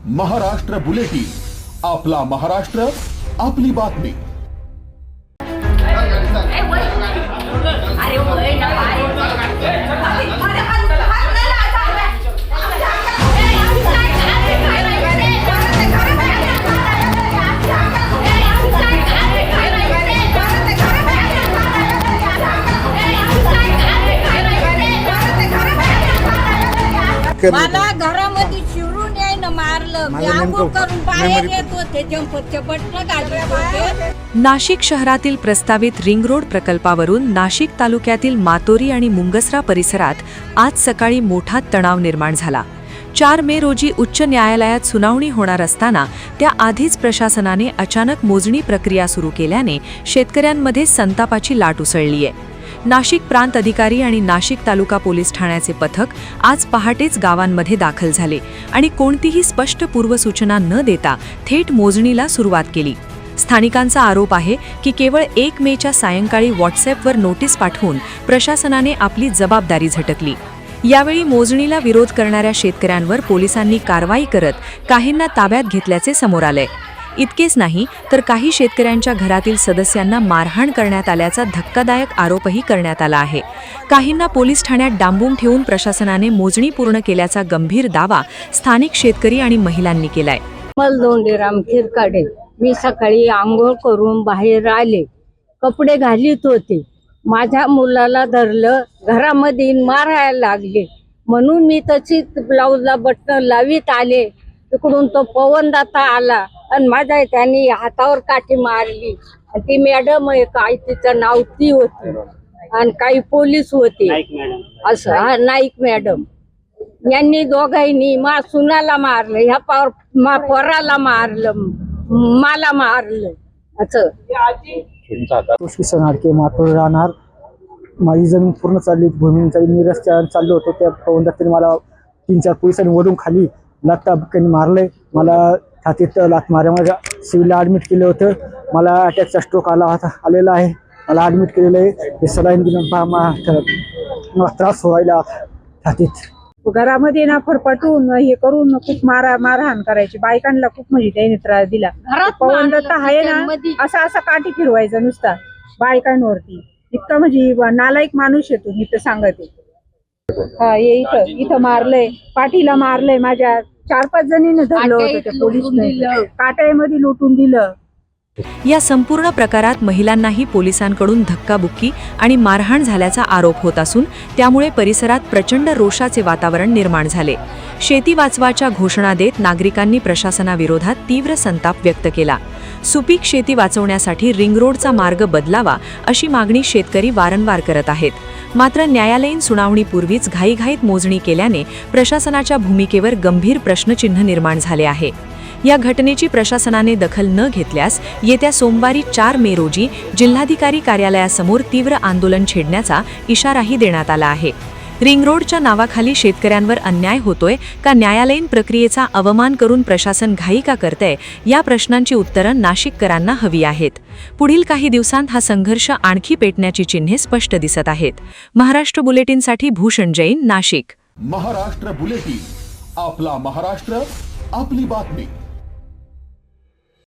Maharashtra bulletin, आपला महाराष्ट्र, आपली बातमी। मला घरामध्ये शिरून यायनं मारलं, मी आंघोळ करून बाहेर येत होते, जंपरचे बटणं घालत होते। नाशिक शहरातील प्रस्तावित रिंग रोड प्रकल्पावरून नाशिक तालुक्यातील मातोरी आणि मुंगसरा परिसरात आज सकाळी मोठा तणाव निर्माण झाला। 4 मे रोजी उच्च न्यायालयात सुनावणी होणार असताना त्या आधीच प्रशासनाने अचानक मोजणी प्रक्रिया सुरू केल्याने शेतकऱ्यांमध्ये संतापाची लाट उसळली आहे। नाशिक प्रांत अधिकारी आणि नाशिक तालुका पोलीस ठाण्याचे पथक आज पहाटेच गावांमध्ये दाखल झाले आणि कोणतीही स्पष्ट पूर्वसूचना न देता थेट मोजणीला सुरुवात केली। स्थानिकांचा आरोप आहे की केवळ 1 मेच्या सायंकाळी व्हॉट्सॲपवर नोटीस पाठवून प्रशासनाने आपली जबाबदारी झटकली। यावेळी मोजणीला विरोध करणाऱ्या शेतकऱ्यांवर पोलिसांनी कारवाई करत काहींना ताब्यात घेतल्याचे समोर आले। इतकेच नाही तर काही शेतकऱ्यांच्या घरातील सदस्यांना मारहाण करण्यात आल्याचा धक्कादायक आरोपही करण्यात आला आहे। काहींना पोलीस ठाण्यात डांबून ठेवून प्रशासनाने मोजणी पूर्ण केल्याचा गंभीर दावा स्थानिक शेतकरी आणि महिलांनी केलाय। मलदोंडीराम खिरकाडे, मी सकाळी आंघोळ करून बाहेर आले, कपडे घालीत होते, माझ्या मुलाला धरलं, घरामध्ये मारायला लागले, म्हणून मी तशीच ब्लाऊजला बटन लावित आले। तिकडून तो पवनदाता आला आणि माझ्या त्यांनी हातावर काठी मारली। ती मॅडम काय तिचं नाव ती होती आणि काही पोलीस होते, असं हा नाईक मॅडम यांनी दोघांनी मा सुनाला मारलं, ह्या पोराला मारलं, मला मारलं। असं मातोरी राहणार, माझी जमीन पूर्ण चालली, भूमींचा मी रस्त्यावर चाललो होतो, त्या पवनदाताने मला 3-4 पोलिसांनी वरून खाली लाथा बुक्क्यांनी मारले, मला छातीत लाथ मारल्यामुळे सिव्हिलला ॲडमिट केलं होतं। मला अटॅकचा स्ट्रोक आलेला आहे, मला ॲडमिट केलेलं आहे। हे सलाईन दिलं, मला त्रास व्हायला छातीत। घरामध्ये ना फरफटून हे करून खूप मारहाण करायची, बायकांना खूप म्हणजे त्याने त्रास दिला। पवनदत्ता आहे ना, असा काठी फिरवायचा नुसता बायकांवरती, इतका म्हणजे नालायक माणूस येतो, मी तर सांगते। हा इथं मारलंय, पाठीला मारलंय, माझ्या 4-5 जणींनी धरलं होतं, त्या पोलिसने काट्यामध्ये लुटून दिलं। या संपूर्ण प्रकारात महिलांनाही पोलिसांकडून धक्काबुक्की आणि मारहाण झाल्याचा आरोप होत असून त्यामुळे परिसरात प्रचंड रोषाचे वातावरण निर्माण झाले। शेती वाचवाच्या घोषणा देत नागरिकांनी प्रशासनाविरोधात तीव्र संताप व्यक्त केला। सुपीक शेती वाचवण्यासाठी रिंग रोडचा मार्ग बदलावा अशी मागणी शेतकरी वारंवार करत आहेत। मात्र न्यायालयीन सुनावणीपूर्वीच घाईघाईत मोजणी केल्याने प्रशासनाच्या भूमिकेवर गंभीर प्रश्नचिन्ह निर्माण झाले आहे। या घटनेची प्रशासनाने दखल न घेतल्यास येत्या सोमवारी 4 मे रोजी जिल्हाधिकारी कार्यालयासमोर तीव्र आंदोलन छेडण्याचा इशाराही देण्यात आला आहे। रिंग रोडच्या नावाखाली शेतकऱ्यांवर अन्याय होतोय का न्यायालयीन प्रक्रियेचा अवमान करून प्रशासन घाई का करतंय, या प्रश्नांची उत्तरं नाशिककरांना हवी आहेत। पुढील काही दिवसांत हा संघर्ष आणखी पेटण्याची चिन्हे स्पष्ट दिसत आहेत। महाराष्ट्र बुलेटिनसाठी भूषण जैन, नाशिक। महाराष्ट्र बुलेटिन, आपला महाराष्ट्र, आपली बातमी।